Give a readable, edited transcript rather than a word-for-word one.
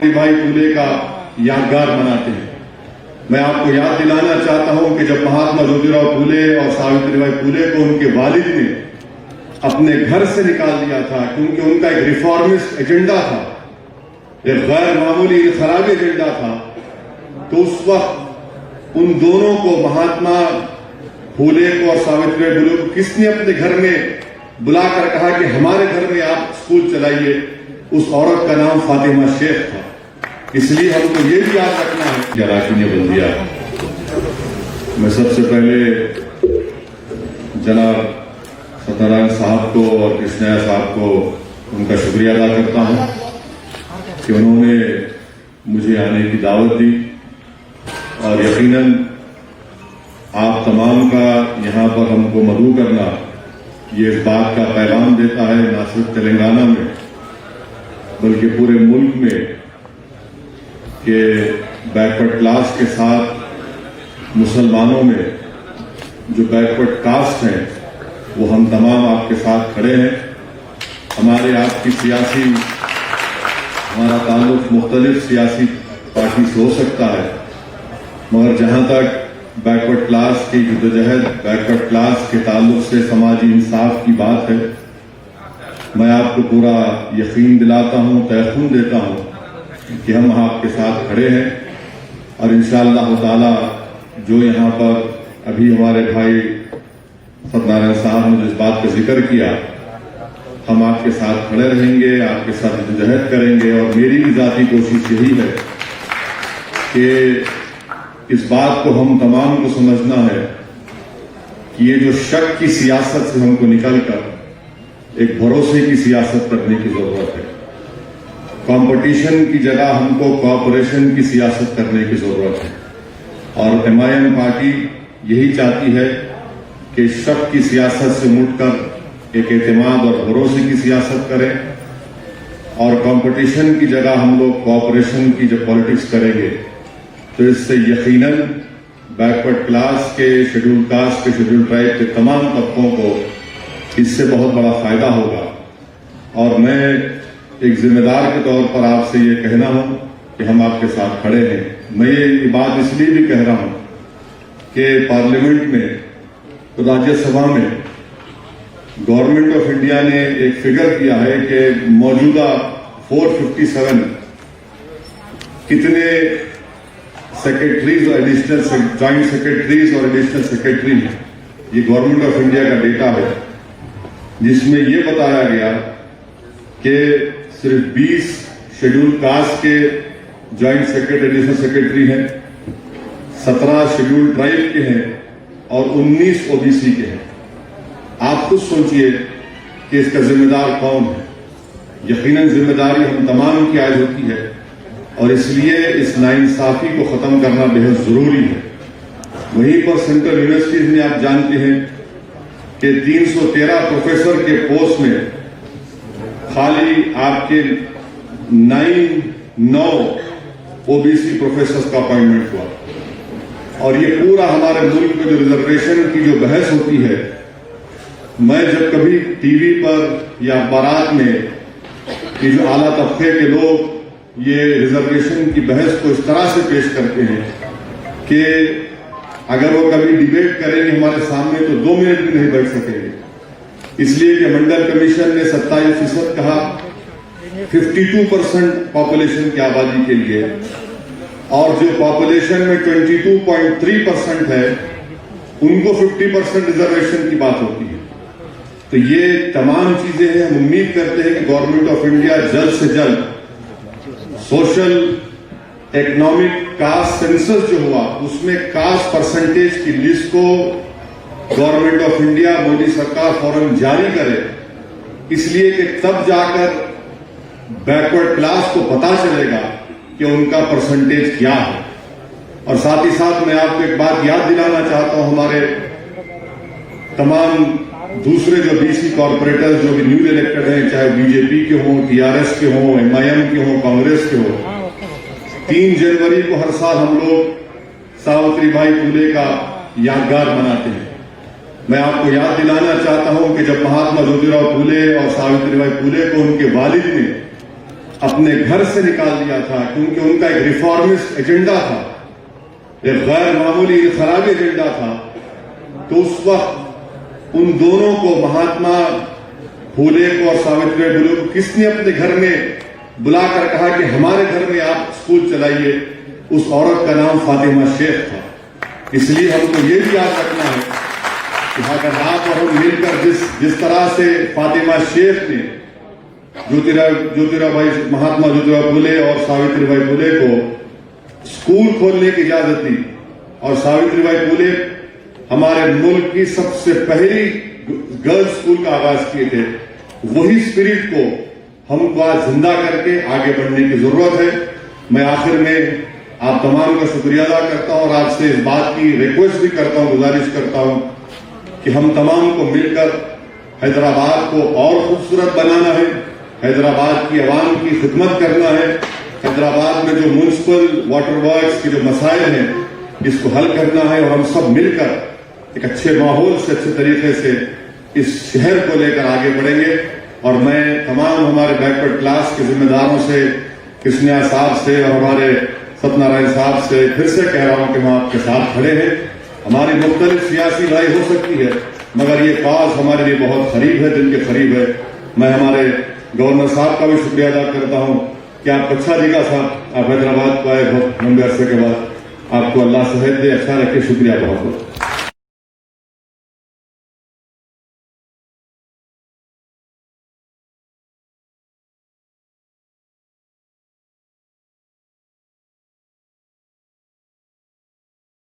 भाई फूले का यादगार मनाते हैं। मैं आपको याद दिलाना चाहता हूं कि जब महात्मा ज्योतिराव फूले और सावित्रीबाई फूले को उनके वालिद ने अपने घर से निकाल दिया था, क्योंकि उनका एक रिफॉर्मिस्ट एजेंडा था, एक गैर मामूली इनकलाबी एजेंडा था, तो उस वक्त उन दोनों को, महात्मा फूले को और सावित्रीबाई फूले को, किसने अपने घर में बुलाकर कहा कि हमारे घर में आप स्कूल चलाइए? उस औरत का नाम फातिमा शेख था। इसलिए हमको ये भी याद रखना है कि अराकानी बल्दिया। मैं सबसे पहले जनाब सत्यनारायण साहब को और कृष्णैया साहब को उनका शुक्रिया अदा करता हूं कि उन्होंने मुझे आने की दावत दी, और यकीनन आप तमाम का यहाँ पर हमको मदऊ करना ये इस बात का पैगाम देता है, न सिर्फ तेलंगाना में बल्कि पूरे मुल्क में, कि बैकवर्ड क्लास के साथ मुसलमानों में जो बैकवर्ड कास्ट हैं वो हम तमाम आपके साथ खड़े हैं। हमारे आपकी सियासी, हमारा ताल्लुक मुख्तलिफ सियासी पार्टी से हो सकता है, मगर जहां तक बैकवर्ड क्लास की जद्दोजहद, बैकवर्ड क्लास के ताल्लुक से समाजी इंसाफ की बात है, मैं आपको पूरा यकीन दिलाता हूं, तयक़ीन देता हूं कि हम आपके साथ खड़े हैं। और इंशाअल्लाह ताला जो यहाँ पर अभी हमारे भाई सत्यनारायण साहब ने जिस बात का जिक्र किया, हम आपके साथ खड़े रहेंगे, आपके साथ जद्दोजहद करेंगे। और मेरी भी ज़ाती कोशिश यही है कि इस बात को हम तमाम को समझना है कि ये जो शक की सियासत से हमको निकलकर एक भरोसे की सियासत करने की जरूरत है। कंपटीशन की जगह हमको कोऑपरेशन की सियासत करने की जरूरत है। और एमआईएम पार्टी यही चाहती है कि शक की सियासत से मुड़कर एक एतमाद और भरोसे की सियासत करें, और कंपटीशन की जगह हम लोग कोऑपरेशन की जब पॉलिटिक्स करेंगे तो इससे यकीनन बैकवर्ड क्लास के, शेड्यूल कास्ट के, शेड्यूल ट्राइब के तमाम तबकों को इससे बहुत बड़ा फायदा होगा। और मैं एक जिम्मेदार के तौर पर आपसे ये कहना हूं कि हम आपके साथ खड़े हैं। मैं ये बात इसलिए भी कह रहा हूं कि पार्लियामेंट में, तो राज्यसभा में गवर्नमेंट ऑफ इंडिया ने एक फिगर किया है कि मौजूदा 457 कितने सेक्रेटरीज और एडिशनल जॉइंट सेक्रेटरीज और एडिशनल सेक्रेटरी हैं। ये गवर्नमेंट ऑफ इंडिया का डेटा है, जिसमें ये बताया गया कि सिर्फ 20 शेड्यूल कास्ट के जॉइंट सेक्रेटरी, एडिशनल सेक्रेटरी हैं, 17 शेड्यूल ट्राइब के हैं और 19 ओबीसी के हैं। आप खुद सोचिए कि इसका जिम्मेदार कौन है। यकीनन जिम्मेदारी हम तमाम की आयद होती है, और इसलिए इस नाइंसाफी को खत्म करना बेहद जरूरी है। वहीं पर सेंट्रल यूनिवर्सिटीज में आप जानते हैं कि 313 प्रोफेसर के पोस्ट में खाली आपके 9 ओबीसी प्रोफेसर का अपॉइंटमेंट हुआ। और ये पूरा हमारे मुल्क में जो रिजर्वेशन की जो बहस होती है, मैं जब कभी टीवी पर या अखबारात में कि जो आला तबके के लोग ये रिजर्वेशन की बहस को इस तरह से पेश करते हैं कि अगर वो कभी डिबेट करेंगे हमारे सामने तो 2 मिनट भी नहीं बैठ सकेंगे, इसलिए कि मंडल कमीशन ने 27% कहा 52% पॉपुलेशन की आबादी के लिए, और जो पॉपुलेशन में 22.3% है उनको 50% रिजर्वेशन की बात होती है। तो ये तमाम चीजें हैं। हम उम्मीद करते हैं कि गवर्नमेंट ऑफ इंडिया जल्द से जल्द सोशल इकोनॉमिक कास्ट सेंसस जो हुआ उसमें कास्ट परसेंटेज की लिस्ट को गवर्नमेंट ऑफ इंडिया, मोदी सरकार फौरन जारी करे, इसलिए कि तब जाकर बैकवर्ड क्लास को पता चलेगा कि उनका परसेंटेज क्या है। और साथ ही साथ मैं आपको एक बात याद दिलाना चाहता हूं, हमारे तमाम दूसरे जो बीसी कॉर्पोरेटर्स जो भी न्यू इलेक्टेड हैं, चाहे बीजेपी के हों, टीआरएस के हों, एमआईएम के हों, कांग्रेस के हों, 3 जनवरी को हर साल हम लोग सावित्रीबाई फूले का यादगार मनाते हैं। मैं आपको याद दिलाना चाहता हूं कि जब महात्मा ज्योतिराव फूले और सावित्रीबाई फूले को उनके वालिद ने اپنے گھر سے نکال دیا تھا، کیونکہ ان کا ایک ریفارمسٹ ایجنڈا تھا، ایک غیر معمولی انقلابی ایجنڈا تھا. تو اس وقت ان دونوں کو، مہاتما پھولے کو اور ساوتری بائی پھولے کو، کس نے اپنے گھر میں بلا کر کہا کہ ہمارے گھر میں آپ اسکول چلائیے؟ اس عورت کا نام فاطمہ شیخ تھا. اس لیے ہم کو یہ بھی یاد رکھنا ہے کہ اگر آپ اور ہم مل کر جس طرح سے فاطمہ شیخ نے مہاتما جیوتیرا پھولے اور ساوتری بائی پھولے کو اسکول کھولنے کی اجازت دی، اور ساوتری بائی پھولے ہمارے ملک کی سب سے پہلی گرلز اسکول کا آغاز کیے تھے، وہی اسپرٹ کو ہم کو آج زندہ کر کے آگے بڑھنے کی ضرورت ہے. میں آخر میں آپ تمام کا شکریہ ادا کرتا ہوں، اور آپ سے اس بات کی ریکویسٹ بھی کرتا ہوں، گزارش کرتا ہوں کہ ہم تمام کو مل کر حیدرآباد کو اور خوبصورت بنانا ہے، حیدرآباد کی عوام کی خدمت کرنا ہے. حیدرآباد میں جو میونسپل واٹر ورکس کے جو مسائل ہیں اس کو حل کرنا ہے، اور ہم سب مل کر ایک اچھے ماحول سے، اچھے طریقے سے اس شہر کو لے کر آگے بڑھیں گے. اور میں تمام ہمارے بیکورڈ کلاس کے ذمہ داروں سے، کرشنیا صاحب سے اور ہمارے ستیہ نارائن صاحب سے پھر سے کہہ رہا ہوں کہ ہم آپ کے ساتھ کھڑے ہیں. ہماری مختلف سیاسی لڑائی ہو سکتی ہے، مگر یہ کاز ہمارے لیے بہت قریب ہے، دل کے قریب ہے. میں ہمارے گورنر صاحب کا بھی شکریہ ادا کرتا ہوں کہ آپ اچھا جگہ صاحب، آپ حیدرآباد کو آئے بہت لمبے عرصے کے بعد. آپ کو اللہ صحت دے، اچھا رکھے. شکریہ بہت بہت.